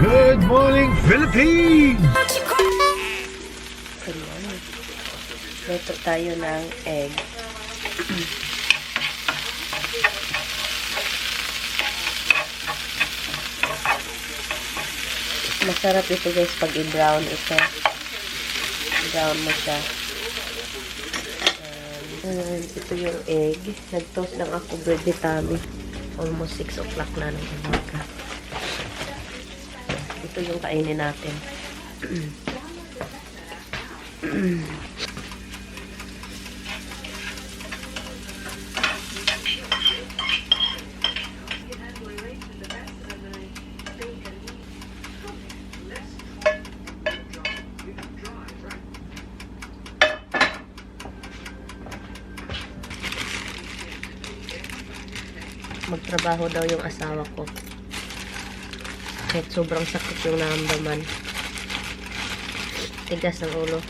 Good morning, Philippines! Ayan. Luto tayo ng egg. Masarap ito guys pag i-brown ito. I-brown mo siya. Ito yung egg. Nag-toast lang ako bread vitamine. Almost 6 o'clock na ng umaga. Ito yung kainin natin. Magtrabaho daw yung asawa ko. Kahit sobrang sakit yung naramdaman. Tigas ng ulo.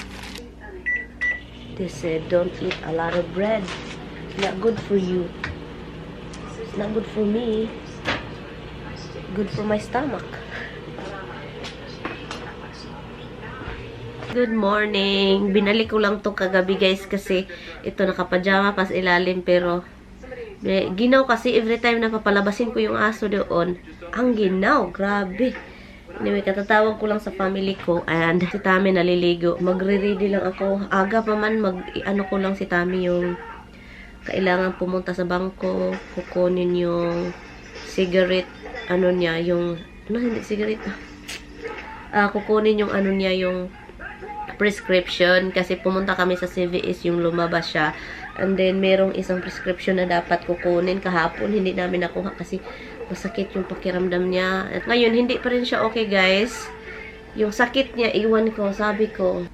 They said, don't eat a lot of bread. It's not good for you. It's not good for me. Good for my stomach. Good morning. Binalik ko lang to kagabi guys kasi ito nakapajama pas ilalim pero ginaw kasi every time na papalabasin ko yung aso doon. Ang ginaw. Grabe. Anyway, katatawag ko lang sa family ko and si Tami naliligo. Magre-ready lang ako. Aga pa man, ano ko lang si Tami yung kailangan pumunta sa bangko, kukunin yung cigarette, ano niya, yung, ano, hindi cigarette, kukunin yung ano niya, yung prescription kasi pumunta kami sa CVS yung lumabas siya. And then, merong isang prescription na dapat kukunin kahapon. Hindi namin nakuha kasi masakit yung pakiramdam niya. At ngayon, hindi pa rin siya okay, guys. Yung sakit niya, iwan ko, sabi ko,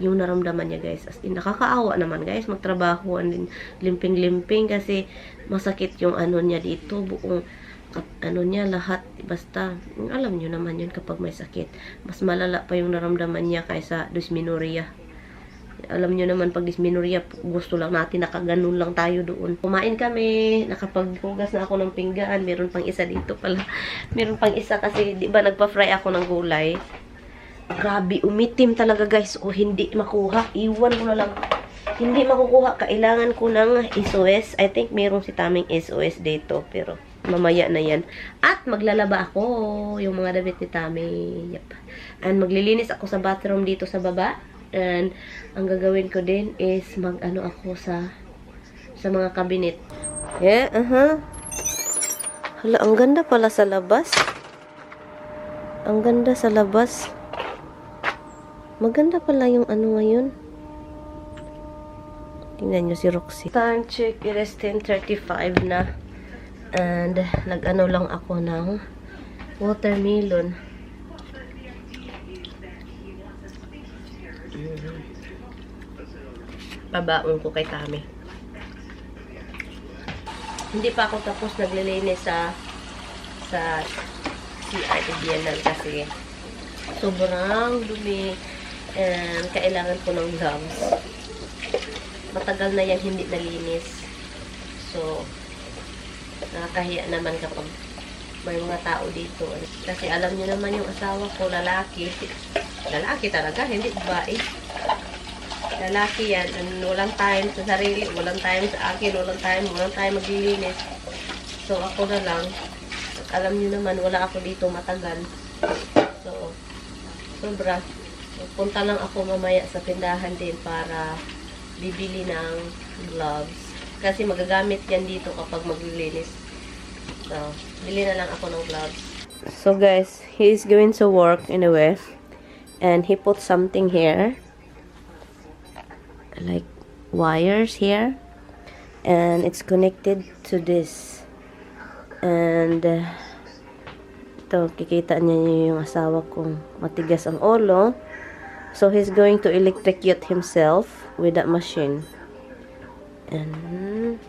yung naramdaman niya, guys. As in, nakakaawa naman, guys. Magtrabaho, and then, limping-limping kasi masakit yung ano niya dito. Buong, ano niya, lahat. Basta, alam niyo naman yun kapag may sakit. Mas malala pa yung naramdaman niya kaysa dysmenorrhea. Alam nyo naman, pag dysmenorrhea, gusto lang natin, nakaganon lang tayo doon. Kumain kami, nakapaghugas na ako ng pinggan, meron pang isa dito pala. Meron pang isa kasi, di ba, nagpa-fry ako ng gulay. Grabe, umitim talaga guys. O, hindi makuha. Iwan ko na lang. Hindi makukuha. Kailangan ko ng SOS. I think meron si Taming SOS dito, pero mamaya na yan. At maglalaba ako yung mga damit ni Tami. Yep. And maglilinis ako sa bathroom dito sa baba. And ang gagawin ko din is mag-ano ako sa mga cabinet. Yeah, Hala, ang ganda pala sa labas. Ang ganda sa labas. Maganda pala yung ano ngayon. Tingnan nyo si Roxy. Time check, it is 10:35 na. And nag-ano lang ako ng watermelon. Pabaon ko kay Tami. Hindi pa ako tapos naglilinis sa CR ni Biyenan kasi sobrang dumi and kailangan ko ng gloves. Matagal na yan hindi nalinis. So, nakakahiya naman kapag may mga tao dito. Kasi alam niyo naman yung asawa ko, lalaki. Lalaki talaga, hindi babae. Lalaki yan. And walang time sa sarili, walang time sa akin, walang time maglilinis. So, ako na lang. Alam niyo naman, wala ako dito matagal. So, sobra. Punta lang ako mamaya sa tindahan din para bibili ng gloves. Kasi magagamit yan dito kapag maglilinis. So, bili na lang ako ng gloves. So, guys, he's going to work anyway. And he put something here. Like wires here, and it's connected to this, and ito kikita niya yung asawa kong matigas ang ulo, so he's going to electrocute himself with that machine, and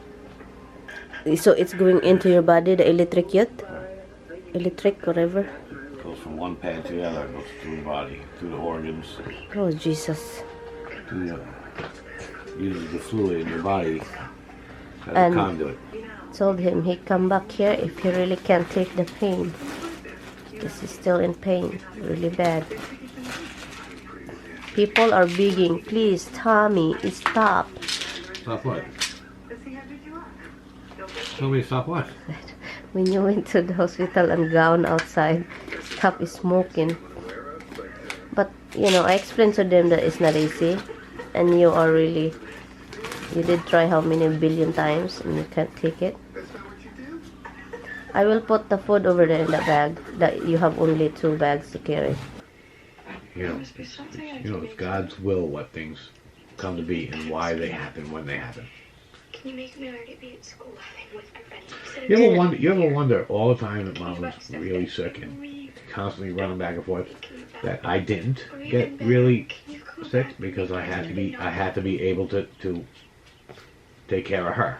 so it's going into your body, the electric whatever Goes from one pad to the other, goes through the body, through the organs, oh Jesus, to the uses the fluid in your body as and a conduit. told him he come back here if he really can't take the pain. This is still in pain, really bad. People are begging, please, Tommy, stop. Stop what? Tell me to stop what? When you went to the hospital and gone outside, stop smoking. But, you know, I explained to them that it's not easy. And you are really, you did try how many billion times and you can't take it. I will put the food over there in the bag. That you have only 2 bags to carry. You know, it's God's will what things come to be and why they happen when they happen. Can you make me already be at school with my friends? You ever wonder all the time that Mom was really sick and constantly running back and forth that I didn't get really sick because I had to be able to take care of her.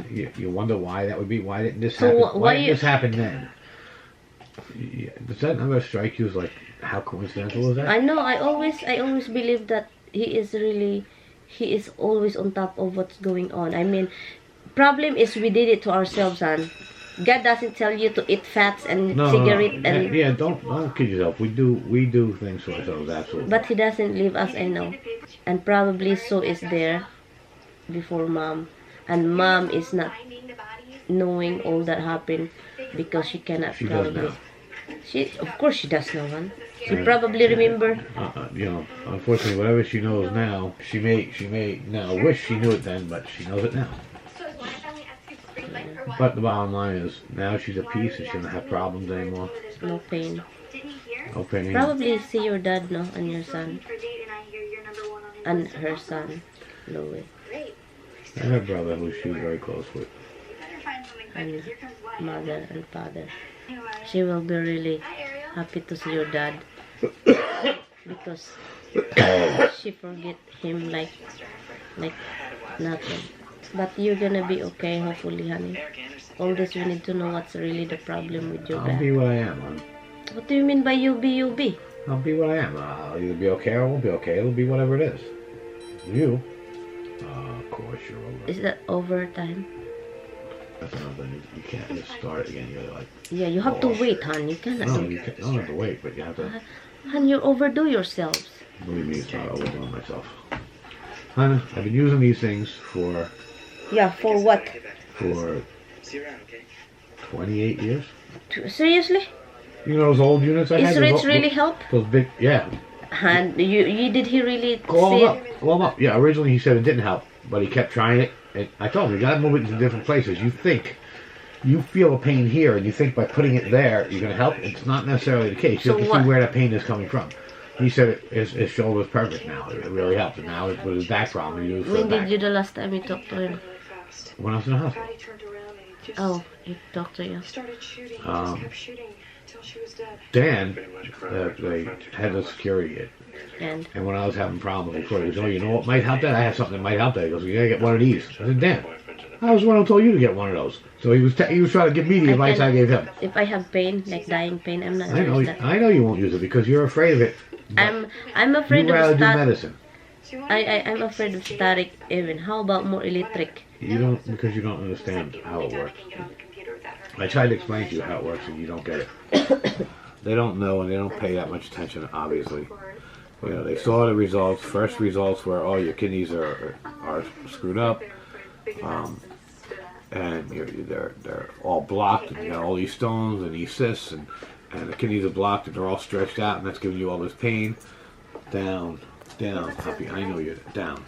You wonder why that would be. Why didn't this happen? Why didn't this happen then? Does that never strike you as like how coincidental is that? I know. I always believe that he is always on top of what's going on. I mean, problem is we did it to ourselves, and God doesn't tell you to eat fats and cigarette and yeah. Don't kid yourself. We do things to ourselves, absolutely. But he doesn't leave us, I know, and probably so is there before Mom, and Mom is not knowing all that happened because she cannot probably. Of course she does know, one. She probably remember. You know, unfortunately, whatever she knows now, she may now wish she knew it then, but she knows it now. But the bottom line is, now she's at peace and she doesn't have problems anymore. No pain. No pain. Probably see your dad, no, and your son, and her son, Louis, and her brother, who she was very close with, and mother and father. She will be really happy to see your dad because she forget him like nothing. But you're gonna be okay, hopefully, honey. All this you need to know what's really the problem with your I'll back. be what I am, hon. What do you mean by you be? I'll be what I am. I'll either be okay or I won't be okay. It'll be whatever it is. You, of course, you're over. Is that overtime? That's another thing. You can't just start again. You're like. Yeah, you have to wait, hon. You cannot. No, you don't have to wait, but you have to. Hon, you overdo yourselves. Believe me, it's not overdoing myself. Hon, I've been using these things for. Yeah, for what? For 28 years. Seriously? You know those old units I had? Is Rich really help? Those big, yeah. And did he really Call say him up. Call him up. Yeah, originally he said it didn't help, but he kept trying it. And I told him, you gotta move it to different places. You feel a pain here, and you think by putting it there, you're gonna help. It's not necessarily the case. You have to see where that pain is coming from. He said his shoulder's perfect now. It really helped. And now with his back problem, he used for When the back. did you the last time you talked to him? When I was in the hospital. Oh, he talked to you. Dan, the head of security, And when I was having problems before, he goes, "Oh, you know what might help that? I have something that might help that." He goes, "You gotta get one of these." I said, "Dan, I was the one who told you to get one of those." So he was trying to give me the advice I gave him. If I have pain, like dying pain, I'm not I know, use that. I know you won't use it because you're afraid of it. I'm afraid You rather of do static. medicine. I'm afraid of static even. How about more electric? You don't, because you don't understand how it works. I tried to explain to you how it works and you don't get it. They don't know and they don't pay that much attention, obviously. You know, they saw the results. First results were, oh, your kidneys are screwed up, and they're all blocked, and you got all these stones and these cysts, and the kidneys are blocked, and they're all stretched out, and that's giving you all this pain. Down, puppy. I know you're down.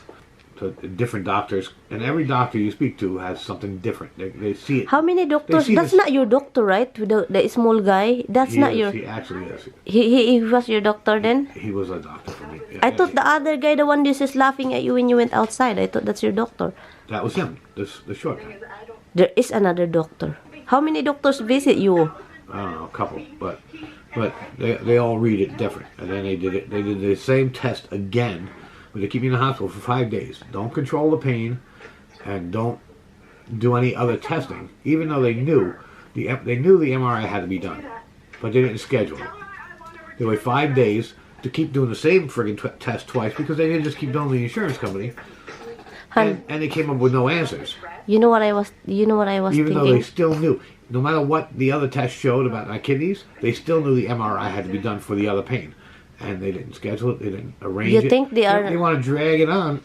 So different doctors, and every doctor you speak to has something different. They see it. How many doctors? That's not your doctor, right? The small guy. That's not your. He actually is. He was your doctor then. He was a doctor for me. Yeah, I thought the other guy, the one this is laughing at you when you went outside. I thought that's your doctor. That was him. The short guy. There is another doctor. How many doctors visit you? I don't know, a couple, but they all read it different. And then they did the same test again, but they keep you in the hospital for 5 days. Don't control the pain, and don't do any other testing. Even though they knew the MRI had to be done, but they didn't schedule it. They wait 5 days to keep doing the same friggin' test twice because they didn't just keep doing the insurance company. And they came up with no answers. You know what I was Even thinking? though they still knew. no matter what the other test showed about my kidneys, they still knew the MRI had to be done for the other pain. And they didn't schedule it, they didn't arrange it. You think they are... They want to drag it on.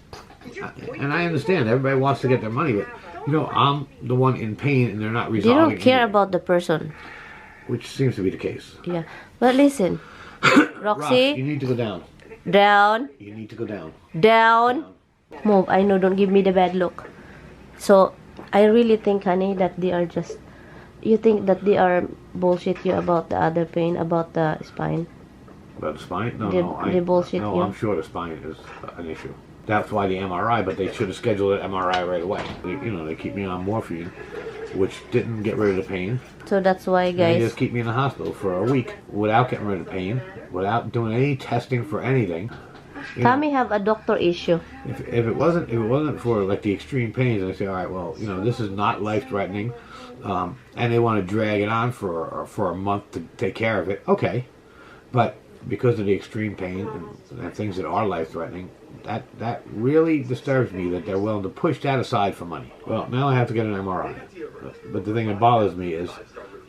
And I understand, everybody wants to get their money, but, you know, I'm the one in pain and they're not They resolving don't care anything, about the person. which seems to be the case. Yeah. But listen, Rox, Roxy, you need to go down. down, You need to go down. down. Move. I know, don't give me the bad look. So, I really think, honey, that they are just... You think that they are bullshit you about the other pain, about the spine? About the spine? No, They bullshit no, you? I'm sure the spine is an issue. That's why the MRI, but they should have scheduled an MRI right away. You know, they keep me on morphine, which didn't get rid of the pain. So that's why, And they guys. just keep me in the hospital for a week without getting rid of the pain, without doing any testing for anything. You know, Tommy have a doctor issue. if it wasn't for like the extreme pains, I say, all right, well, you know, this is not life threatening, and they want to drag it on for a month to take care of it. Okay, but because of the extreme pain and things that are life threatening, that really disturbs me that they're willing to push that aside for money. Well, now I have to get an MRI, but the thing that bothers me is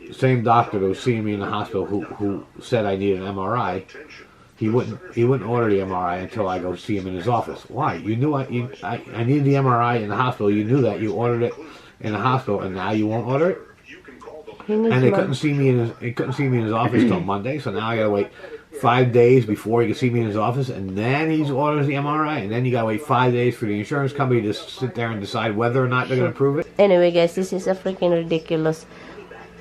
the same doctor that was seeing me in the hospital who said I need an MRI. He wouldn't order the MRI until I go see him in his office. Why? You knew I needed the MRI in the hospital. You knew that. You ordered it in the hospital, and now you won't order it. And they couldn't see me in his office till Monday. So now I gotta wait 5 days before he can see me in his office, and then he orders the MRI, and then you gotta wait 5 days for the insurance company to sit there and decide whether or not they're gonna approve it. Anyway, guys, this is a freaking ridiculous.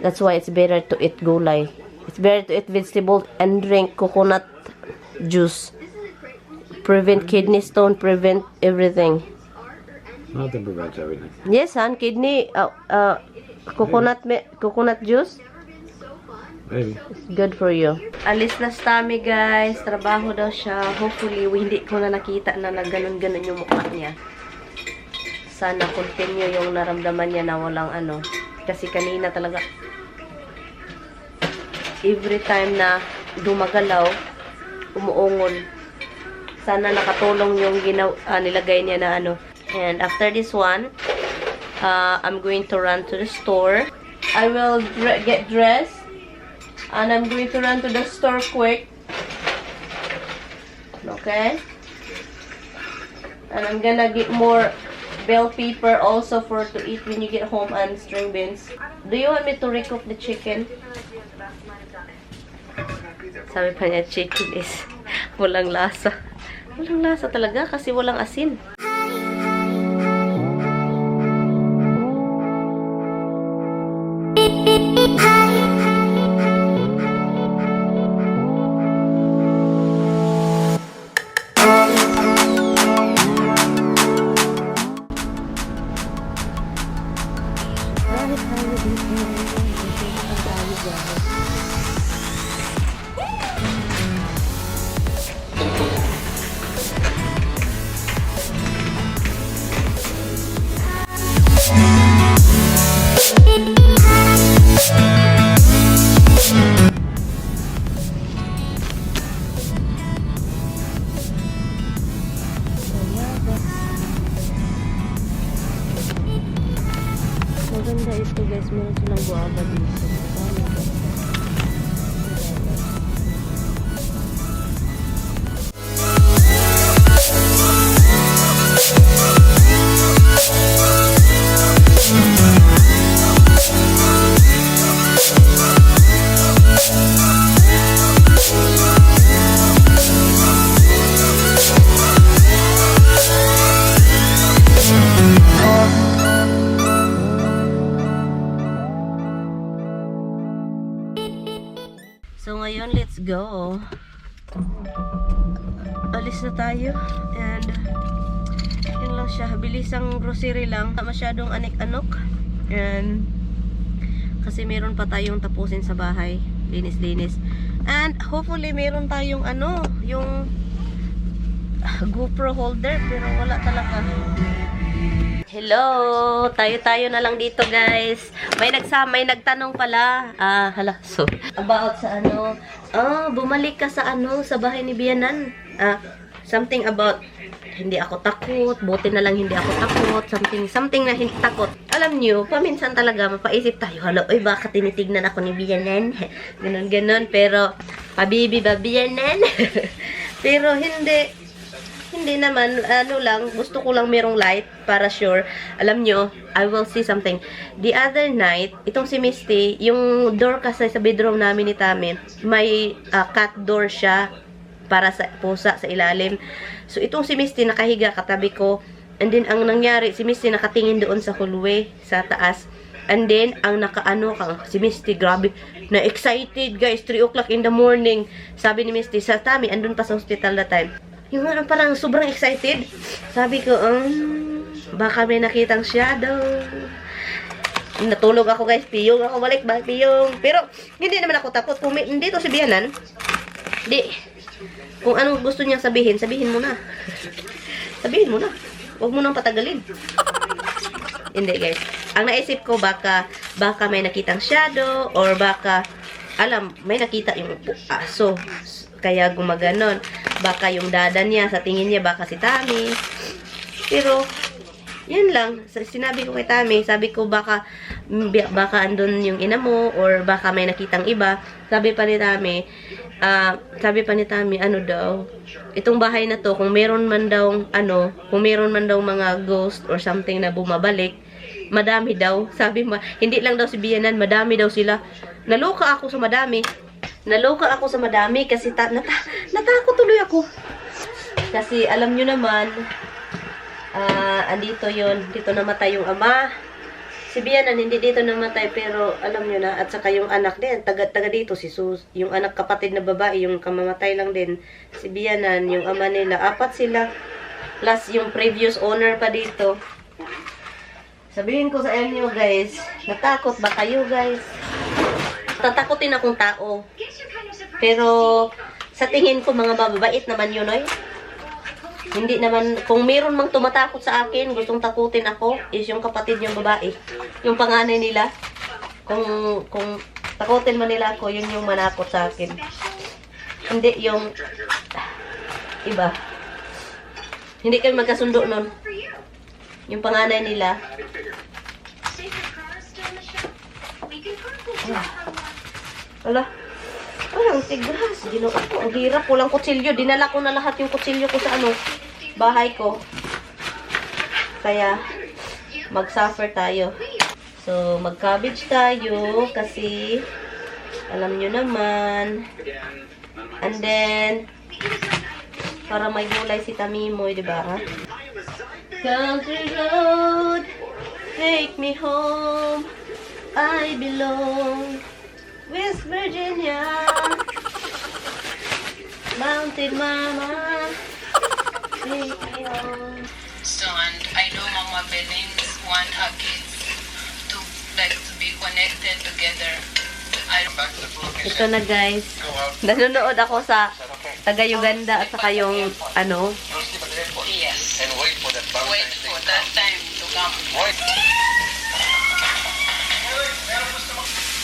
That's why it's better to eat gulay. It's better to eat vegetable and drink coconut juice. Prevent kidney stone, prevent everything. Nothing prevents everything. Yes, hon, kidney, coconut juice. Maybe. It's good for you. Alis na Stami, guys. Trabaho daw siya. Hopefully, hindi ko na nakita na nagganon-ganon yung mukha niya. Sana continue yung naramdaman niya na walang ano. Kasi kanina talaga, every time na dumagalaw, umuungol. Sana nakatulong yung nilagay niya na ano. And after this one, I'm going to run to the store. I will get dressed. And I'm going to run to the store quick. Okay? And I'm gonna get more bell pepper also for to eat when you get home, and string beans. Do you want me to recook the chicken? Sabi pa niya, chicken is walang lasa. Walang lasa talaga kasi walang asin. Maganda ito, guys. Meron silang guava dito. So ngayon, let's go. Alis na tayo. And yun lang siya. Bilisang grocery lang. Masyadong anik-anok. And kasi meron pa tayong tapusin sa bahay. Linis-linis. And hopefully meron tayong ano, yung GoPro holder. Pero wala talaga. Hello! Tayo-tayo na lang dito, guys. May nagtanong pala. Hala. So, about sa ano. Bumalik ka sa ano, sa bahay ni Biyenan. Something about, hindi ako takot. Buti na lang hindi ako takot. Something na hindi takot. alam nyo, paminsan talaga mapaisip tayo, hala, oy, baka tinitignan ako ni Biyenan. Ganon. Pero, pabibi ba Biyenan? Pero, hindi naman, ano lang, gusto ko lang merong light para sure. Alam nyo, I will see something. The other night, itong si Misty, yung door kasi sa bedroom namin ni Tami, may cat door siya para sa pusa sa ilalim. So, itong si Misty, nakahiga katabi ko. And then, ang nangyari, si Misty nakatingin doon sa hallway, sa taas. And then, ang si Misty, grabe, na-excited, guys, 3 o'clock in the morning. Sabi ni Misty, sa Tami, andun pa sa hospital that time. Yung parang sobrang excited. Sabi ko, baka may nakitang shadow. Natulog ako, guys, piyong ako, balik, piyong. Pero, hindi naman ako takot. Kung hindi to si Biyenan, kung anong gusto niya sabihin mo na. Sabihin mo na. Huwag mo nang patagalin. Hindi, guys. Ang naisip ko, baka may nakitang shadow, or baka, may nakita yung aso. Kaya gumaganon. Baka yung dada niya, sa tingin niya, baka si Tami. Pero, yan lang. Sinabi ko kay Tami, sabi ko, baka andun yung ina mo, or baka may nakitang iba. Sabi pa ni Tami, ano daw, itong bahay na to, kung meron man daw mga ghost or something na bumabalik, madami daw. Sabi hindi lang daw si Biyenan, madami daw sila. Naloka ako sa madami kasi natakot tuloy ako. Kasi alam nyo naman, andito yon, dito namatay yung ama. Si Biyenan hindi dito namatay, pero alam nyo na, at saka yung anak din, taga dito, yung anak kapatid na babae, yung kamamatay lang din, si Biyenan, yung ama nila, 4 sila, plus yung previous owner pa dito. Sabihin ko sa inyo, guys, natakot ba kayo, guys? Tatakotin akong tao, pero sa tingin ko, mga mababait naman yun, oy. Hindi naman, kung meron mang tumatakot sa akin, gustong takutin ako, is yung kapatid yung babae. Yung panganay nila. Kung takutin man nila ako, yun yung manakot sa akin. Hindi yung iba. Hindi kami magkasundo nun. Yung panganay nila. Wala. Ang tigas. Ginoo ko. Ang hirap. Walang kutsilyo. Dinala ko na lahat yung kutsilyo ko sa bahay ko. Kaya, mag-suffer tayo. So, mag-cabbage tayo. Kasi, alam nyo naman. And then, para may gulay si Tamimoy, diba? Country road, take me home. I belong. West Virginia, Mountain Mama, take me home. So, and I know Mama Bellings want her kids to be connected together. Ito na, guys. Nanonood ako sa taga-Uganda at saka yung Yes. And wait for that time to come.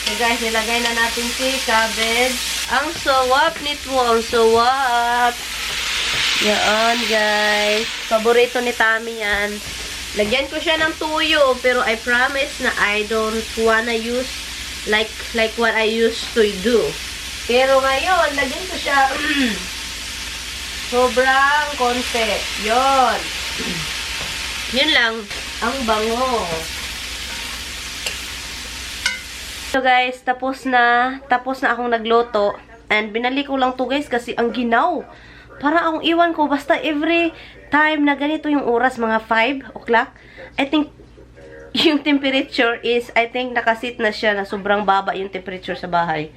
So guys, nilagay na natin si cabbage. Ang sawap nito, ang sawap. Yan, guys. Paborito ni Tami yan. Lagyan ko siya ng tuyo, pero I promise na I don't wanna use like what I used to do. Pero ngayon, lagyan ko siya sobrang konti. Yon. Yun lang. Ang bango. So guys, tapos na akong nagluto. And binali ko lang to, guys, kasi ang ginaw. Para akong iwan ko, basta every time na ganito yung oras, mga 5 o'clock, I think yung temperature is, I think nakasit na siya na sobrang baba yung temperature sa bahay.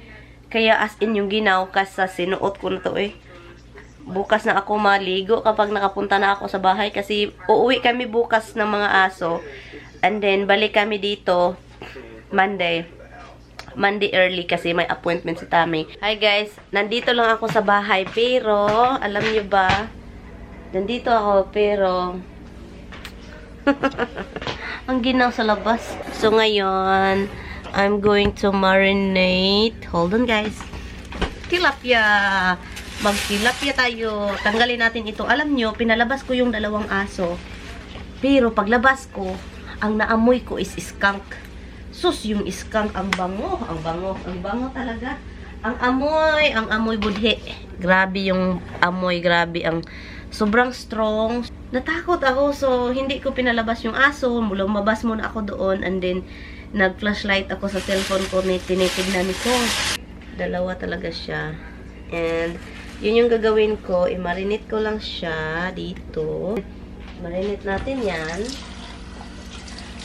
Kaya as in yung ginaw, kasi sinuot ko na to Bukas na ako maligo kapag nakapunta na ako sa bahay, kasi uuwi kami bukas ng mga aso. And then balik kami dito Monday early kasi may appointment si Tami. Hi guys, nandito lang ako sa bahay, pero alam niyo ba, nandito ako pero ang ginaw sa labas. So ngayon, I'm going to marinate. Hold on, guys. Tilapia. Magtilapia tayo. Tanggalin natin ito. Alam nyo, pinalabas ko yung 2 aso. Pero paglabas ko, Ang naamoy ko is skunk. Sus, yung skunk, ang bango, ang bango, ang bango talaga. Ang amoy budhe. Grabe yung amoy, grabe ang sobrang strong. Natakot ako, so hindi ko pinalabas yung aso. Lumabas muna ako doon, and then nag-flashlight ako sa cellphone ko, tinitignan ko. Dalawa talaga siya. And yun yung gagawin ko, i-marinate ko lang siya dito. Marinate natin yan.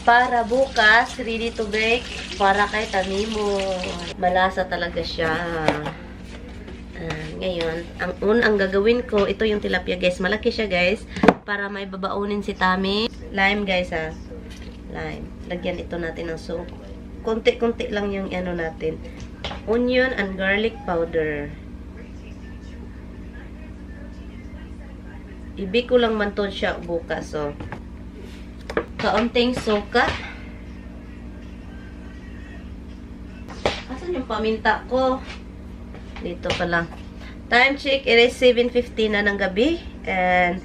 Para bukas, ready to bake. Para kay Tamimo. Malasa talaga siya. Ngayon, ang gagawin ko, ito yung tilapia guys. Malaki siya guys. Para may babaunin si Tami. Lime guys ha. Lime. Lagyan ito natin ng soup. Konti-konti lang yung ano natin. Onion and garlic powder. Ibig ko lang man to siya bukas. So, kaunting suka. Asan yung paminta ko? Dito pala. Time check, it is 7:50 na ng gabi. And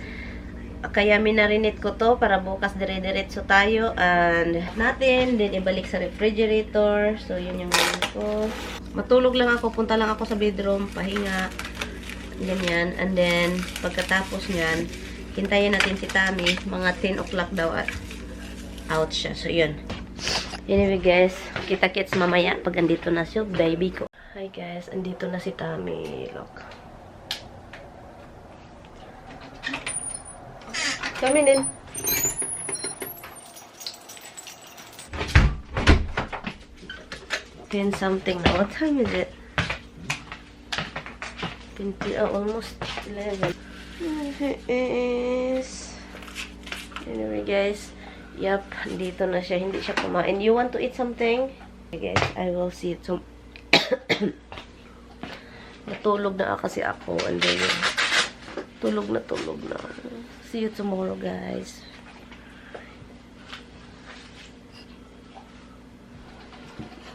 kaya minarinate ko to para bukas dire-diretso tayo. And natin, then ibalik sa refrigerator. So, yun yung gawin ko. Matulog lang ako. Punta lang ako sa bedroom. Pahinga. Ganyan. And then, pagkatapos nyan, hintayin natin si Tami. Mga 10 o'clock daw at out siya. So, yun. Anyway, guys. Kita-kits mamaya pag andito na siya, baby ko. Hi, guys. Andito na si Tami. Look. Come in. 10 something now. What time is it? 20, almost 11. Here is. Anyway, guys. Yup, dito na siya. Hindi siya kumain. You want to eat something? Okay, guys. I will see it. So, natulog na kasi ako. And then, tulog na. See you tomorrow, guys.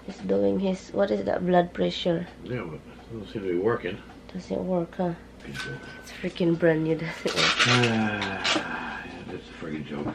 He's doing his, what is that, blood pressure? Yeah, but it doesn't seem to be working. Doesn't work, huh? It's freaking brand new, doesn't work. Yeah, that's a freaking joke.